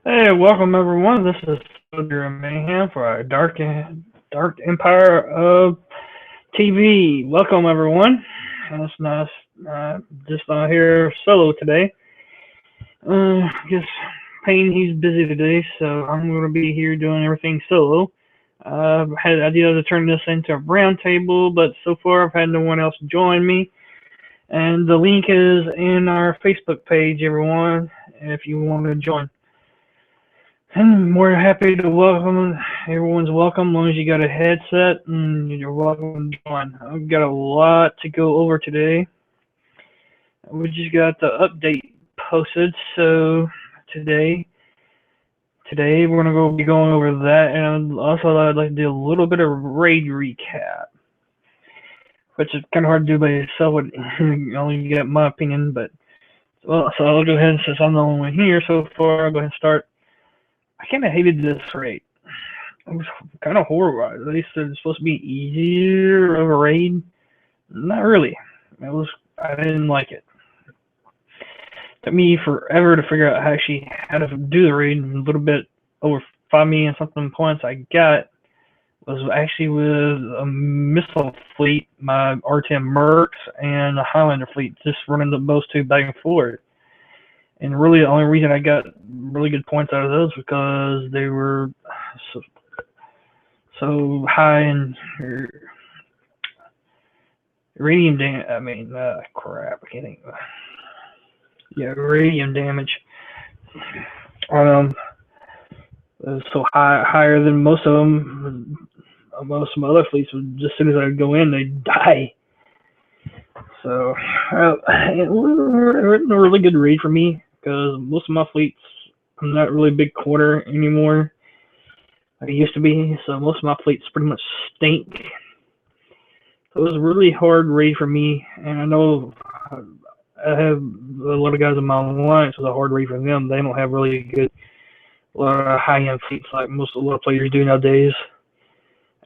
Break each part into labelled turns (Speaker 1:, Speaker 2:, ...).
Speaker 1: Hey, welcome everyone. This is Soldier Mayhem for our Dark Empire of TV. Welcome everyone. It's nice, just here solo today. I guess Payne he's busy today, so I'm gonna be here doing everything solo. Had the idea to turn this into a round table, but so far I've had no one else join me. And the link is in our Facebook page, everyone, if you want to join. And we're happy to welcome everyone's welcome as long as you got a headset and you're welcome to join. I've got a lot to go over today. We just got the update posted, so today we're gonna be going over that, and also I'd like to do a little bit of raid recap, which is kind of hard to do by yourself. You only get my opinion, but well, so I'll go ahead and since I'm the only one here so far, I'll go ahead and start. I kind of hated this raid. It was kind of horrible. At least it's supposed to be easier of a raid. Not really. I didn't like it. Took me forever to figure out how to do the raid. A little bit over 5 million something points I got was actually with a missile fleet, my R10 Mercs, and the Highlander fleet, just running those two back and forth. And really, the only reason I got really good points out of those was because they were so high in radium damage. Crap, I can't think. Yeah, radium damage. It was so higher than most of them. Most of my other fleets, just as soon as I would go in, they'd die. So it wasn't a really good raid for me because most of my fleets, I'm not really a big quarter anymore. Like I used to be, so most of my fleets pretty much stink. So it was a really hard raid for me, and I know I have a lot of guys in my alliance with a hard raid for them. They don't have really good, a lot of high-end fleets like a lot of players do nowadays.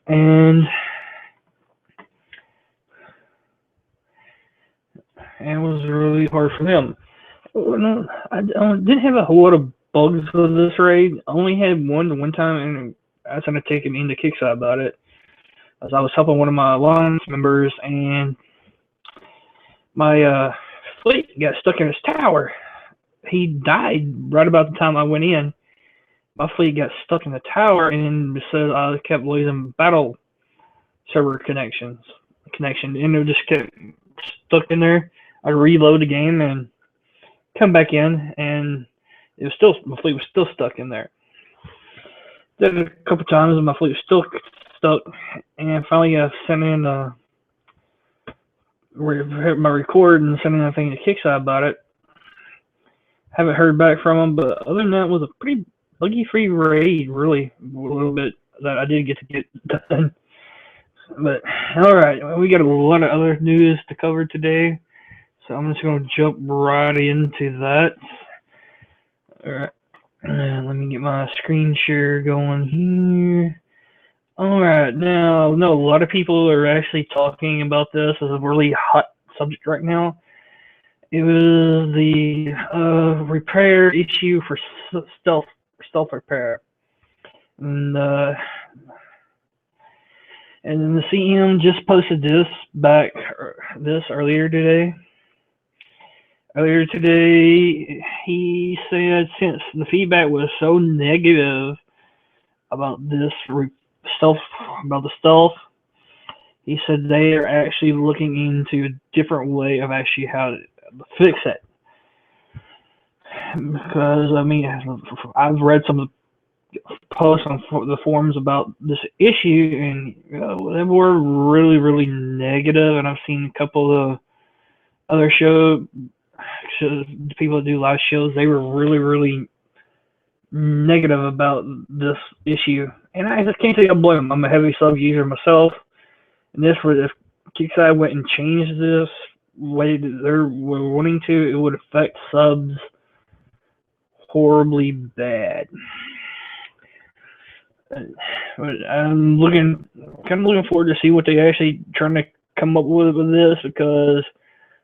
Speaker 1: And it was really hard for them. I didn't have a whole lot of bugs with this raid. I only had one time, and I was going to take him into Kickside about it. As I was helping one of my alliance members, and my fleet got stuck in his tower. He died right about the time I went in. My fleet got stuck in the tower, and so I kept losing battle server connection, and it just kept stuck in there. I reload the game and come back in, and my fleet was still stuck in there. Did it a couple times, and my fleet was still stuck. And finally, I sent in my record and sent in a thing to Kickside about it. Haven't heard back from them, but other than that, it was a pretty buggy-free raid, really, a little bit that I did get to get done. But all right, we got a lot of other news to cover today, so I'm just going to jump right into that. All right, let me get my screen share going here. All right, now I know a lot of people are actually talking about this as a really hot subject right now. It was the repair issue for stealth repair, and the CM just posted this earlier today. Earlier today, he said since the feedback was so negative about this stealth, he said they are actually looking into a different way of actually how to fix it. Because I've read some of the posts on the forums about this issue, and they were really, really negative. And I've seen a couple of other shows, people that do live shows, they were really, really negative about this issue. And I just can't say I blame them. I'm a heavy sub user myself, and if Kickside went and changed this way that they were wanting to, it would affect subs horribly bad. But I'm looking forward to see what they actually trying to come up with this, because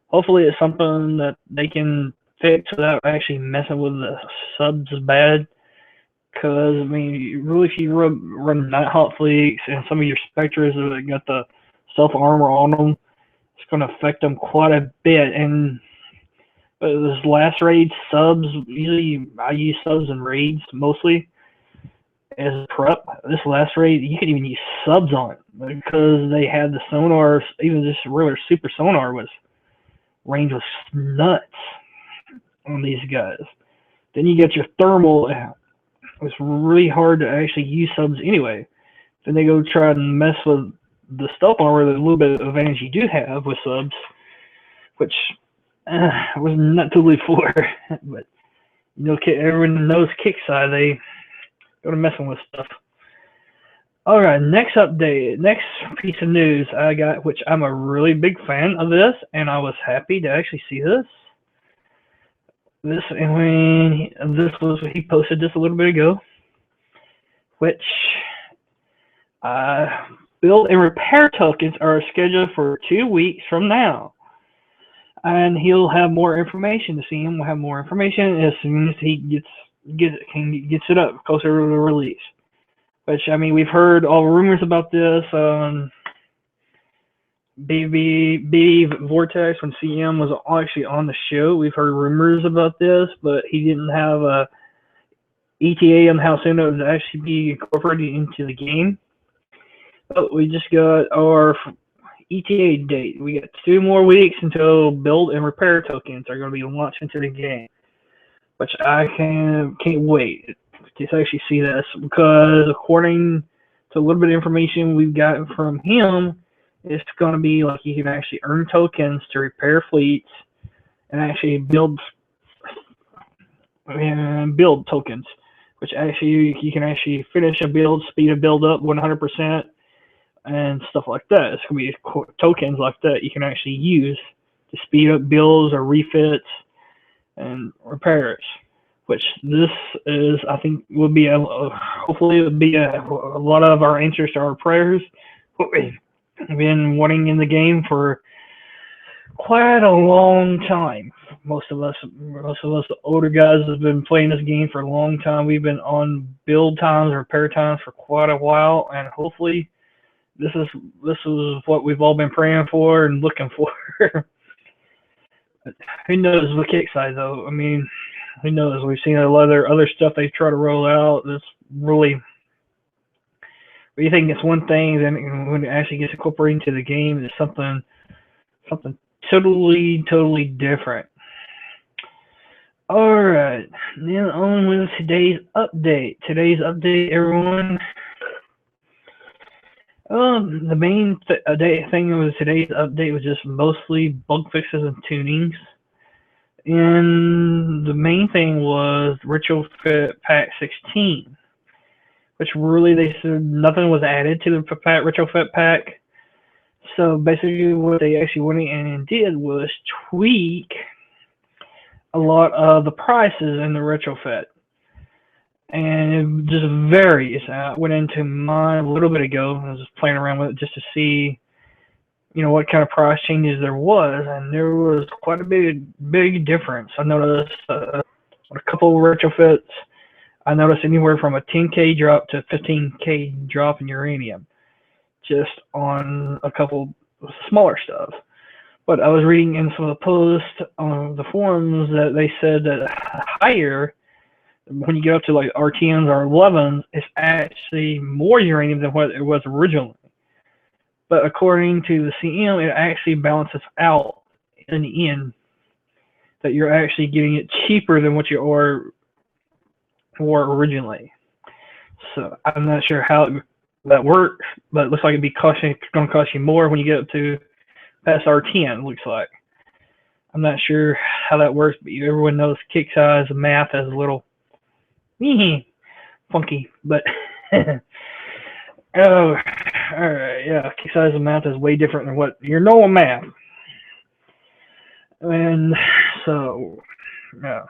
Speaker 1: hopefully it's something that they can fix without actually messing with the subs bad. Because, I mean, really, if you run Nighthawk Fleets and some of your Spectres that got the self armor on them, it's going to affect them quite a bit. And this last raid, subs, usually I use subs and raids mostly as a prep. This last raid, you could even use subs on it because they had the sonar, even just regular super sonar range was nuts on these guys. Then you get your thermal. It's really hard to actually use subs anyway. Then they go try and mess with the stealth armor, the little bit of advantage you do have with subs, which I was not totally for. But you know, everyone knows Kickside, they go to messing with stuff. All right, next update, next piece of news I got, which I'm a really big fan of this, and I was happy to actually see this. This he posted this a little bit ago, which build and repair tokens are scheduled for 2 weeks from now, and he'll have more information. The CM will have more information as soon as he gets it up closer to the release. Which, I mean, we've heard all rumors about this. BB Vortex, when CM was actually on the show, we've heard rumors about this, but he didn't have a ETA on how soon it would actually be incorporated into the game. But we just got our ETA date. We got 2 more weeks until build and repair tokens are going to be launched into the game, which I can't wait to actually see this, because according to a little bit of information we've gotten from him, it's going to be like you can actually earn tokens to repair fleets and actually build tokens, which actually you can actually finish a build, speed a build up 100%, and stuff like that. It's going to be tokens like that you can actually use to speed up builds or refits and repairs. Which this is, I think, will be hopefully it will be a lot of our answers to our prayers. We've been wanting in the game for quite a long time. Most of us, the older guys, have been playing this game for a long time. We've been on build times, repair times for quite a while, and hopefully, this is what we've all been praying for and looking for. Who knows with Kickside though? I mean, who knows? We've seen a lot of other stuff they try to roll out that's really. You think it's one thing, then when it actually gets incorporated into the game, it's something totally different. All right, then on with today's update. Everyone. The main thing with today's update was just mostly bug fixes and tunings. And the main thing was Retrofit Pack 16, which really they said nothing was added to the Retrofit Pack. So basically what they actually went in and did was tweak a lot of the prices in the Retrofit. And it just varies. I went into mine a little bit ago. I was just playing around with it just to see, you know, what kind of price changes there was, and there was quite a big difference. I noticed on a couple of retrofits, I noticed anywhere from a 10K drop to 15K drop in uranium, just on a couple smaller stuff. But I was reading in some of the posts on the forums that they said that higher, when you get up to like R10s or 11s, it's actually more uranium than what it was originally. But according to the CM, it actually balances out in the end, that you're actually getting it cheaper than what you were originally. So I'm not sure how that works, but it looks like it's going to cost you more when you get up to past R10, it looks like. I'm not sure how that works, but everyone knows kick size and math is a little funky, but oh, alright, yeah, kick size and math is way different than what your normal math. And so, yeah,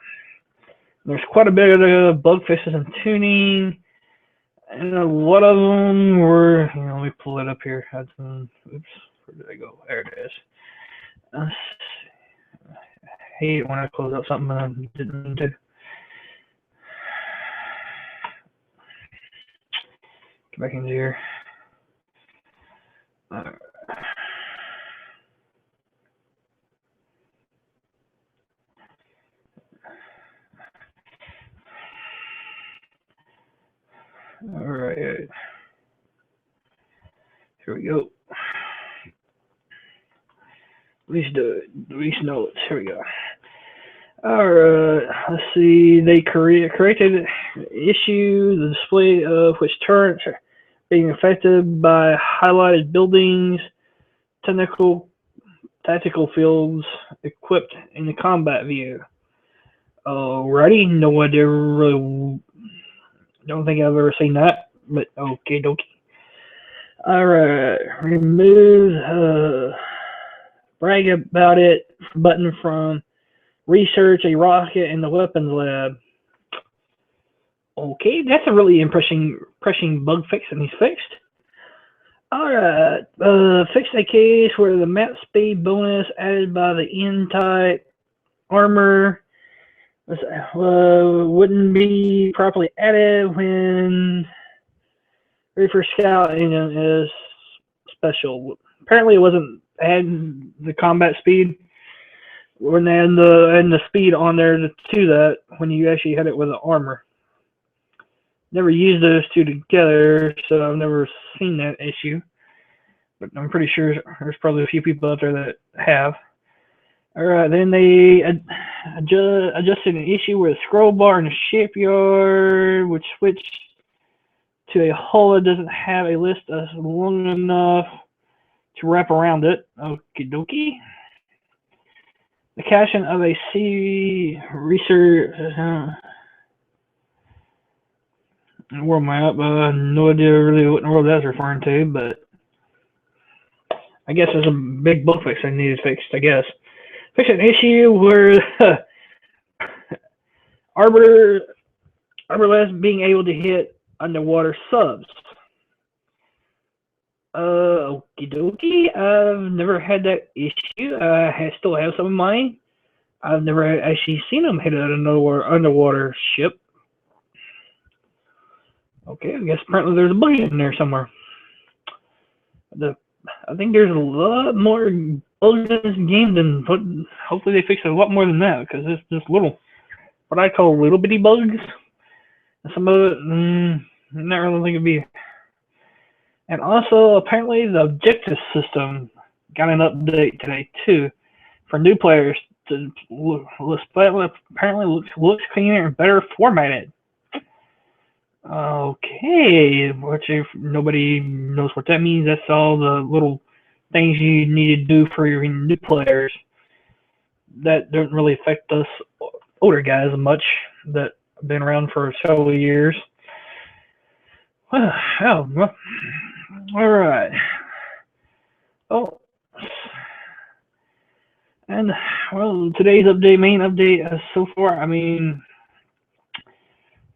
Speaker 1: there's quite a bit of bug fixes and tuning, and a lot of them were, let me pull it up here. Oops, where did I go? There it is. I hate it when I close out something I didn't mean to. back into here. Alright. Here we go. At least know it. Here we go. Alright, let's see. They created an issue, the display of which turrets are being affected by highlighted buildings, tactical fields equipped in the combat view. Alrighty, no idea, really. Don't think I've ever seen that, but okay, dokie. Alright, remove brag about it button from research a rocket in the weapons lab. Okay, that's a really impressing bug fix, and he's fixed. Alright, fix a case where the map speed bonus added by the N-type armor wouldn't be properly added when Reaper Scout is special. Apparently, it wasn't adding the combat speed. When they had the speed on there to that when you actually had it with the armor. Never used those two together, so I've never seen that issue. But I'm pretty sure there's probably a few people out there that have. Alright, then they adjusted an issue where the scroll bar in the shipyard would switch to a hull that doesn't have a list that's long enough to wrap around it. Okie dokie. The caching of a sea research. Where am I up? No idea really what in the world that's referring to, but I guess there's a big bug fix I needed fixed, I guess. Fix an issue where Arborless being able to hit underwater subs. Okie dokie. I've never had that issue. I still have some of mine. I've never actually seen them hit an underwater ship. Okay, I guess apparently there's a bug in there somewhere. I think there's a lot more bugs in this game than hopefully they fix a lot more than that, because it's just little, what I call little bitty bugs. And some of it, not really think it'd be. And also, apparently, the objective system got an update today too, for new players. Apparently, looks cleaner and better formatted. Okay, which if nobody knows what that means, that's all the little things you need to do for your new players. That don't really affect us older guys much that have been around for several years. Well, alright. Oh. And, well, today's main update so far, I mean,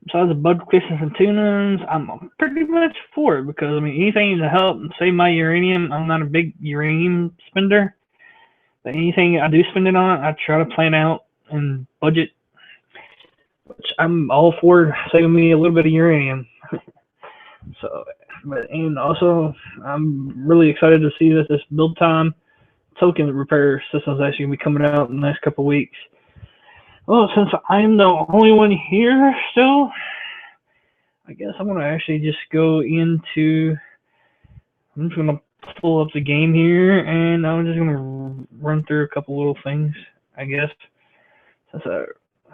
Speaker 1: besides the bug fixes and tune-ins, I'm pretty much for it, because, I mean, anything to help save my uranium. I'm not a big uranium spender, but anything I do spend it on, I try to plan out and budget, which I'm all for saving me a little bit of uranium. So, and also, I'm really excited to see that this build time token repair system is actually going to be coming out in the next couple of weeks. Well, since I'm the only one here still, I guess I'm going to actually just go into, I'm just going to pull up the game here, and I'm just going to run through a couple little things, I guess, since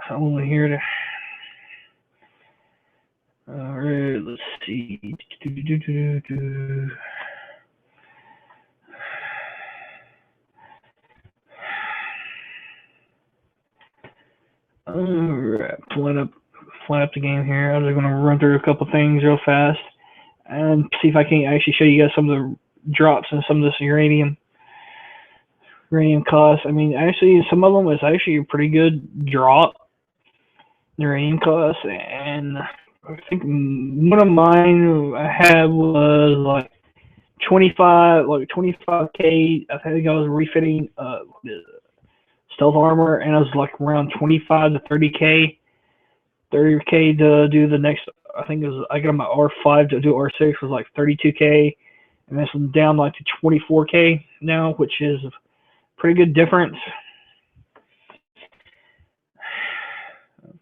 Speaker 1: I'm only here to. Alright, let's see. Alright, pulling up the game here. I'm just going to run through a couple things real fast and see if I can actually show you guys some of the drops and some of this uranium costs. I mean, actually, some of them is actually a pretty good drop, uranium costs, and I think one of mine I had was like 25K. I think I was refitting stealth armor, and I was like around 25 to 30K to do the next I think it was I got my R5 to do R6 was like 32K, and this one's down like to 24K now, which is a pretty good difference.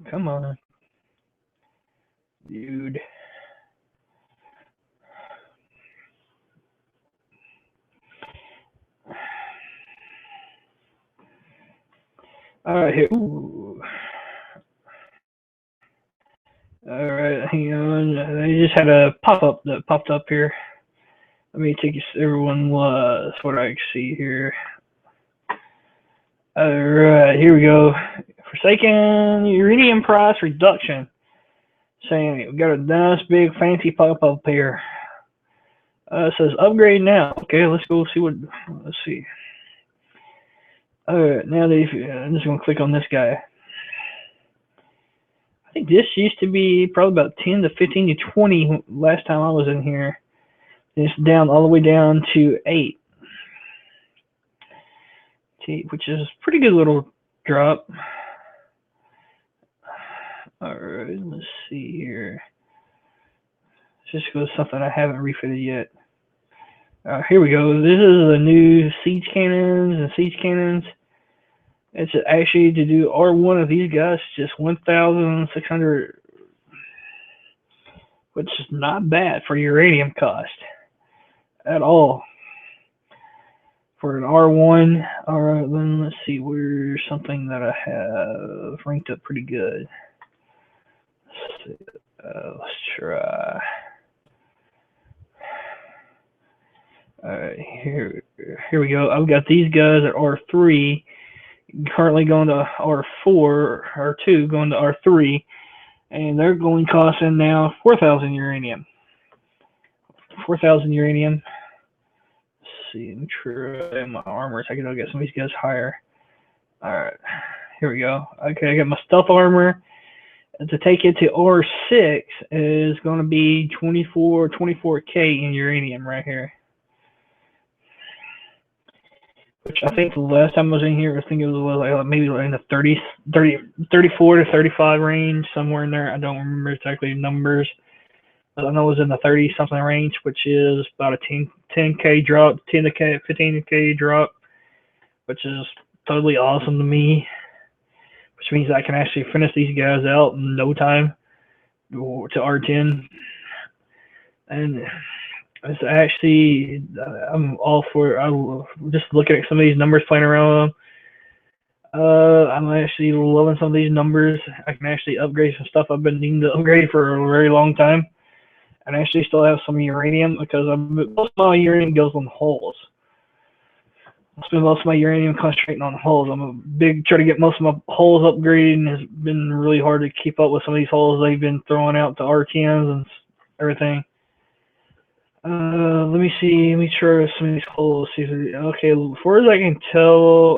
Speaker 1: Come on, dude. Alright, here. Ooh. Alright, hang on. They just had a pop up that popped up here. Let me take you. Everyone was what I can see here. Alright, here we go. Forsaken Iridium price reduction. Saying we got a nice big fancy pop up here. It says upgrade now. Okay, let's go see what. Let's see. Alright, now I'm just gonna click on this guy. I think this used to be probably about 10 to 15 to 20 last time I was in here. It's down all the way down to 8, which is a pretty good little drop. Alright, let's see here. Let's just go to something I haven't refitted yet. Here we go. This is the new siege cannons and siege cannons. It's actually to do R1 of these guys, just 1,600, which is not bad for uranium cost at all. For an R1, alright, then let's see, where's something that I have ranked up pretty good. Let's try. Alright, here we go. I've got these guys at R3, currently going to R4, R2 going to R3, and they're going costing now 4,000 uranium. 4,000 uranium. Let's see, I'm sure my armor, so I can get some of these guys higher. Alright, here we go. Okay, I got my stealth armor. To take it to R6 is going to be 24K in uranium right here. Which I think the last time I was in here, I think it was like maybe in the 34 to 35 range, somewhere in there. I don't remember exactly the numbers. But I know it was in the 30 something range, which is about a 10K drop, 10K, 15K drop, which is totally awesome to me. Which means I can actually finish these guys out in no time to R10. And it's actually, I'm all for it. I'm just looking at some of these numbers, playing around with them. I'm actually loving some of these numbers. I can actually upgrade some stuff I've been needing to upgrade for a very long time. And I actually still have some uranium because most of my uranium goes on hulls. I spend most of my uranium concentrating on hulls. I'm a big try to get most of my hulls upgraded, and it's been really hard to keep up with some of these hulls they've been throwing out to R10s and everything. Let me see. Let me try some of these hulls. Okay, as far as I can tell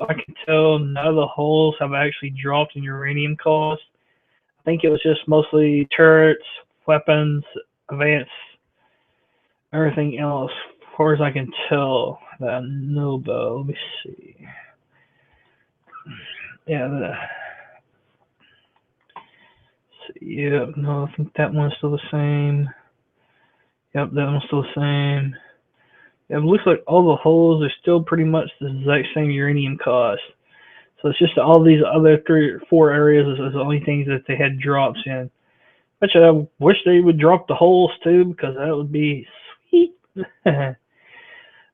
Speaker 1: none of the hulls have actually dropped in uranium cost. I think it was just mostly turrets, weapons, advanced, everything else. As far as I can tell that I know about. Let me see. Yeah. Yeah. No, I think that one's still the same. Yep, that one's still the same. Yeah, it looks like all the holes are still pretty much the exact same uranium cost. So it's just all these other 3 or 4 areas is the only things that they had drops in. Which I wish they would drop the holes too, because that would be sweet. Alright,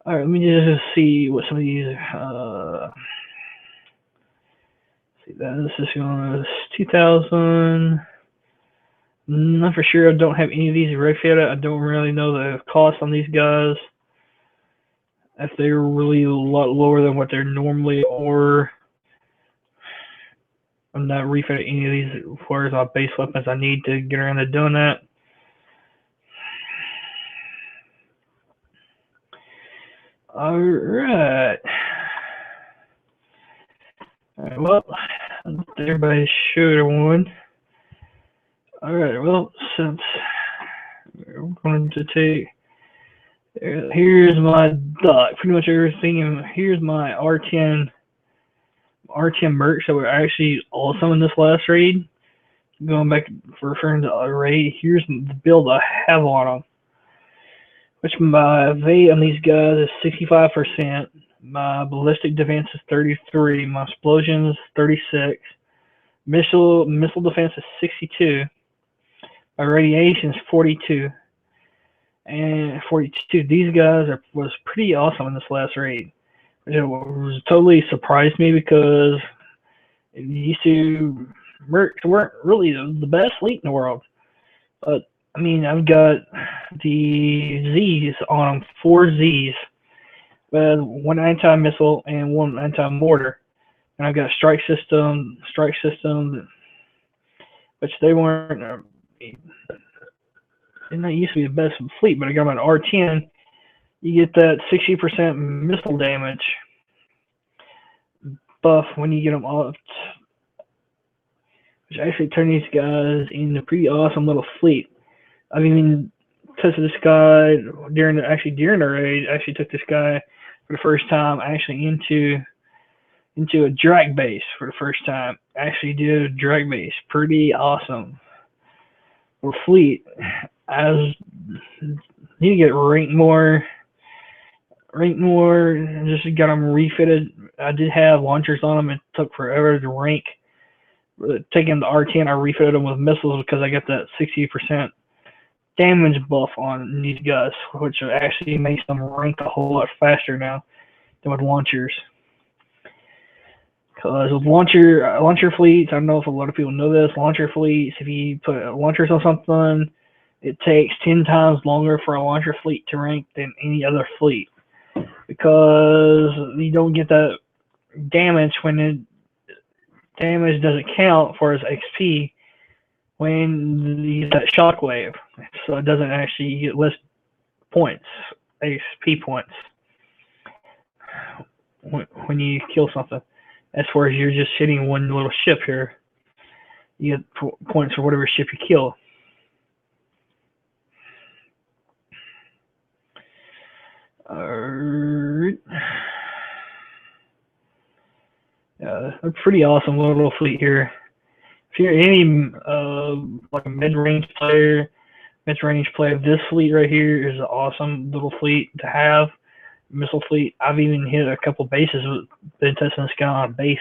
Speaker 1: let me just see what some of these see that this is going to 2,000. Not for sure. I don't have any of these refitted. I don't really know the cost on these guys. If they're really a lot lower than what they're normally are. I'm not refitting any of these as far as my base weapons I need to get around to doing that. Alright. Well, everybody should have won. Alright, well, since we're going to take, here's my dock, pretty much everything, and here's my R10 merch that were actually awesome in this last raid. going back for referring to Ray, here's the build I have on them. Which my evade on these guys is 65%. My ballistic defense is 33. My explosion is 36. Missile defense is 62. My radiation is 42. And 42. These guys was pretty awesome in this last raid. It was totally surprised me because these two weren't really the best fleet in the world. But I mean, I've got the Z's on them, 4 Z's, with 1 anti-missile and 1 anti-mortar. And I've got strike system, which they weren't. They're not used to be the best fleet, but I got them at R10. You get that 60% missile damage buff when you get them up, which actually turned these guys into a pretty awesome little fleet. I mean, tested this guy during the raid. I actually took this guy for the first time into a drag base for the first time. Actually did a drag base. Pretty awesome. For fleet, I need to get ranked more. Just got them refitted. I did have launchers on them. It took forever to rank. Taking the R10, I refitted them with missiles because I got that 60% damage buff on these guys, which actually makes them rank a whole lot faster now than with launchers. Because with launcher fleets, I don't know if a lot of people know this, launcher fleets, if you put launchers on something, it takes 10 times longer for a launcher fleet to rank than any other fleet. Because you don't get that damage when damage doesn't count for as XP when you get that shockwave. So it doesn't actually get less points, XP points, when you kill something. As far as you're just hitting one little ship here, you get points for whatever ship you kill. A pretty awesome little fleet here. If you're any like a mid-range player, this fleet right here is an awesome little fleet to have. Missile fleet. I've even hit a couple bases. Been testing this guy on a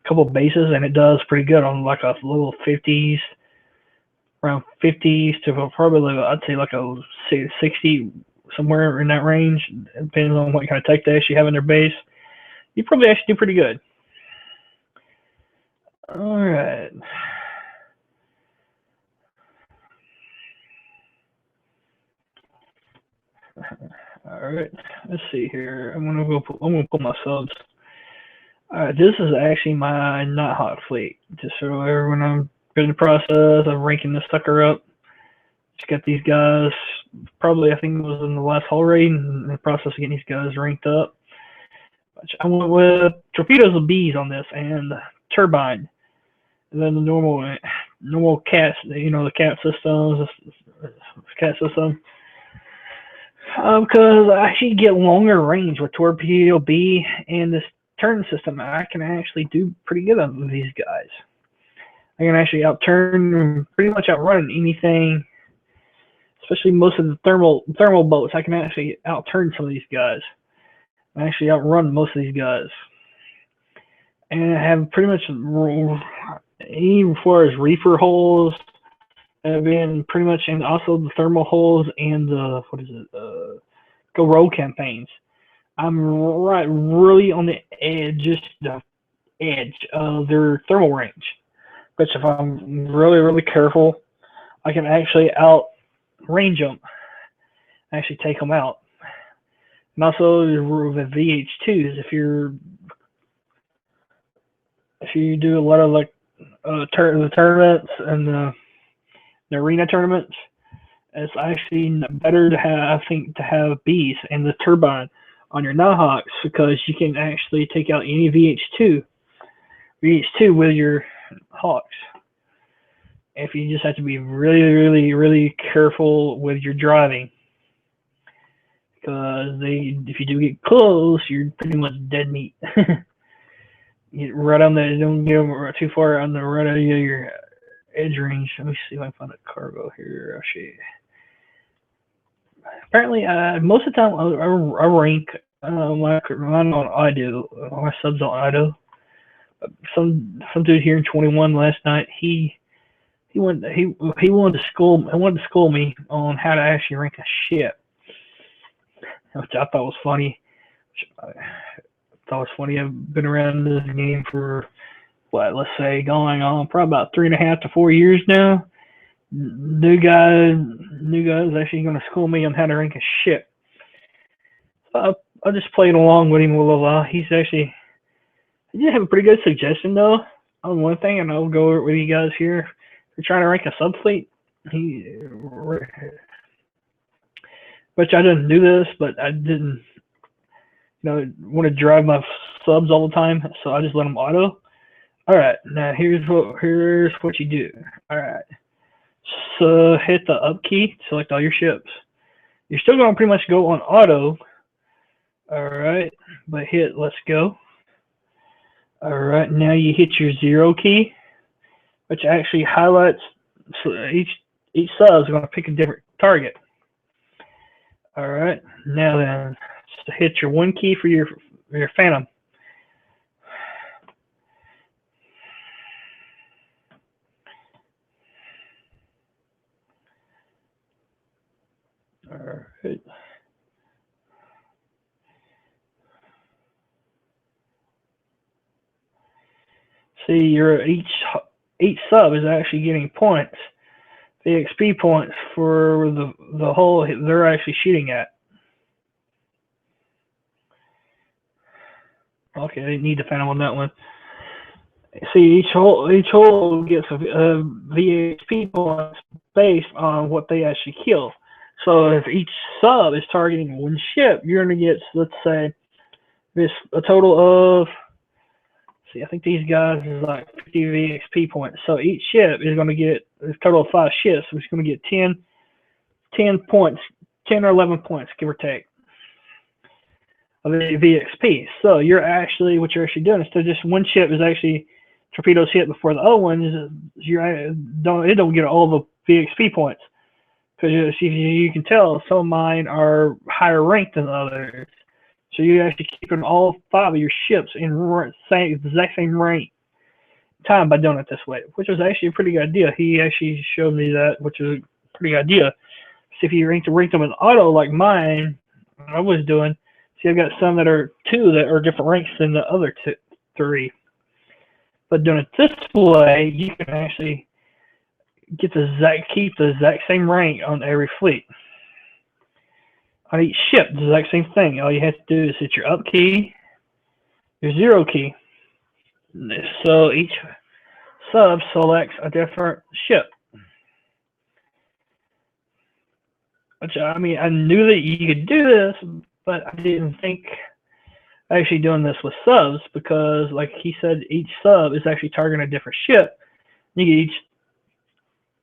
Speaker 1: couple bases, and it does pretty good on like a little 50s, around 50s to probably I'd say like a 60, somewhere in that range. Depending on what kind of tech they actually have in their base, you probably actually do pretty good. All right. All right. Let's see here. I'm gonna pull my subs. All right. This is actually my Nighthawk fleet. Just so everyone, I'm in the process of ranking this sucker up. Just got these guys. Probably I think it was in the last hull raid, in the process of getting these guys ranked up. I went with torpedoes and bees on this, and turbine. And then the normal cat, the cat systems, because I actually get longer range with torpedo B and this turn system. I can actually do pretty good on these guys. I can actually pretty much outrun anything, especially most of the thermal boats. I can actually outturn some of these guys. I actually outrun most of these guys. And I have pretty much, even as far as reefer holes, have been pretty much, and also the thermal holes and the, go rogue campaigns. I'm really on the edge, just the edge of their thermal range. But if I'm really careful, I can actually outrange them, actually take them out. And also the VH2s, if you do a lot of like the tournaments and the arena tournaments, it's actually better to have bees and the turbine on your Nighthawks, because you can actually take out any VH2 with your Hawks. If you just have to be really careful with your driving, because if you do get close, you're pretty much dead meat. You right on the, don't get them too far on the right of your edge range. Let me see if I can find a cargo here. I'll show you. Apparently, most of the time I rank mine on auto, my subs on auto. Some dude here in 21 last night. He wanted to school me on how to actually rank a ship, which I thought was funny. I've been around this game for what, let's say, going on probably about 3.5 to 4 years now. New guy is actually going to school me on how to rank a ship. So I just played along with him a little while. He did have a pretty good suggestion though on one thing, and I'll go over it with you guys here. If you're trying to rank a subfleet, which I didn't do this, but I didn't, want to drive my subs all the time, so I just let them auto. All right, now here's what you do. All right, so hit the up key, select all your ships. You're still going to pretty much go on auto. All right, but hit let's go. All right, now you hit your 0 key, which actually highlights, so each sub is going to pick a different target. All right, now then, just hit your 1 key for your Phantom. All right. See, each sub is actually getting points, the XP points for the hole they're actually shooting at. Okay, they need the Phantom on that one. See, each hole gets the XP points based on what they actually kill. So if each sub is targeting one ship, you're going to get, let's say, a total of, I think these guys is like 50 VXP points. So each ship is going to get a total of 5 ships, which is going to get 10 points, 10 or 11 points, give or take, of the VXP. So what you're actually doing, instead of just one ship is actually torpedoes hit before the other one, it don't get all the VXP points. Because you can tell some of mine are higher ranked than the others. So you're actually keeping all 5 of your ships in the exact same rank time by doing it this way, which was actually a pretty good idea. He actually showed me that, which was a pretty good idea. See, if you rank them in auto like mine, I was doing, see, I've got some that are 2 that are different ranks than the other 3. But doing it this way, you can actually keep the exact same rank on every fleet. On each ship, the exact same thing. All you have to do is hit your up key, your 0 key. So each sub selects a different ship. Which, I mean, I knew that you could do this, but I didn't think actually doing this with subs, because like he said, each sub is actually targeting a different ship. You get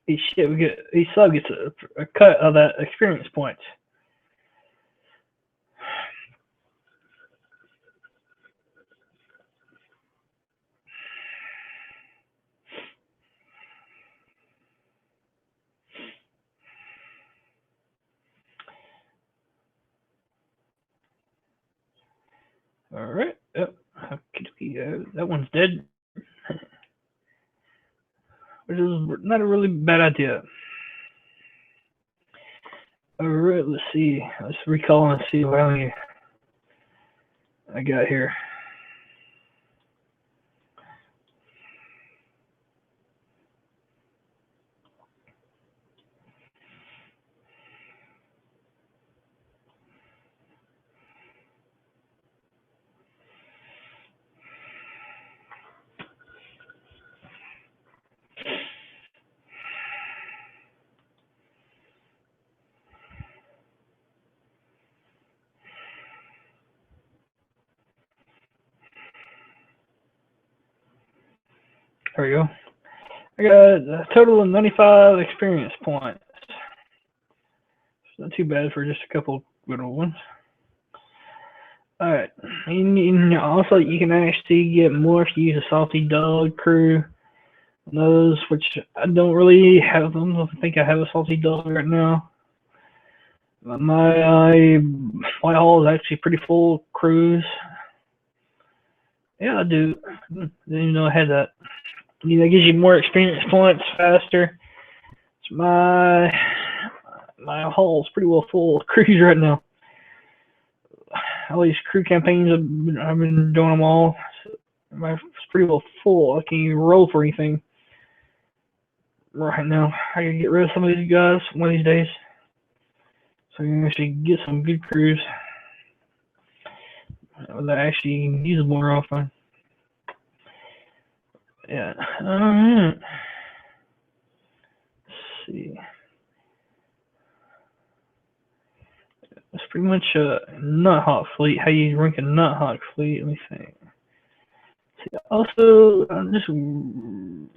Speaker 1: each sub gets a cut of that experience points. All right. Yep. That one's dead. Which is not a really bad idea. All right. Let's see. Let's recall and see how many I got here. There we go. I got a total of 95 experience points. It's not too bad for just a couple good ones. Alright. Also, you can actually get more if you use a Salty Dog crew. Those which I don't really have them. I think I have a salty dog right now. My Whitehall is actually pretty full cruise. Yeah, I do. Didn't even know I had that. That gives you more experience points faster. My hull's pretty well full of crews right now. All these crew campaigns, I've been doing them all. It's pretty well full. I can't even roll for anything right now. I gotta get rid of some of these guys one of these days, so you can actually get some good crews that actually use them more often. Yeah. Alright. Let's see. It's pretty much a Nighthawk fleet. How you rank a Nighthawk fleet? Let me think. See, also, just see.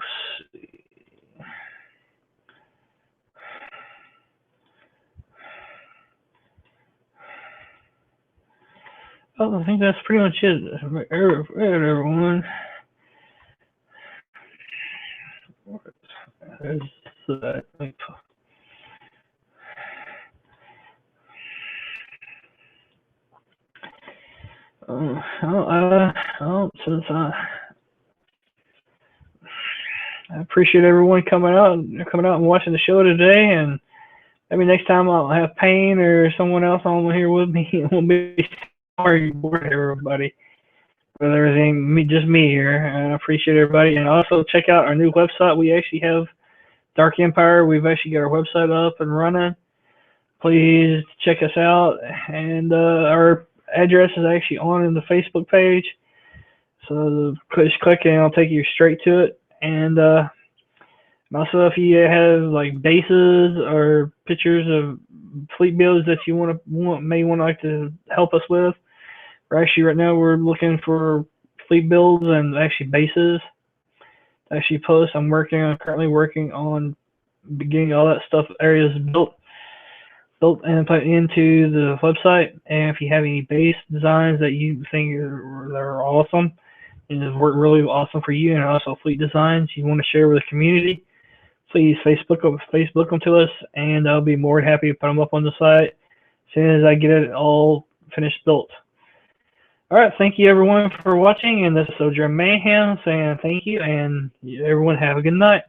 Speaker 1: Oh, I think that's pretty much it. Everyone. There's that. Since I appreciate everyone coming out and watching the show today, and maybe next time I'll have Payne or someone else on here with me. It won't be sorry for everybody. But everything, just me here. And I appreciate everybody, and also check out our new website. We actually have Dark Empire. We've actually got our website up and running. Please check us out, and our address is actually on in the Facebook page. So just click and it'll take you straight to it. And also, if you have like bases or pictures of fleet builds that you may like to help us with, right now we're looking for fleet builds and actually bases to actually post. I'm currently working on getting all that stuff areas built and put into the website. And if you have any base designs that you think are awesome and have worked really awesome for you, and also fleet designs you want to share with the community, please Facebook them to us, and I'll be more than happy to put them up on the site as soon as I get it all finished built. All right, thank you everyone for watching, and this is Soldier Mayhem saying thank you, and everyone have a good night.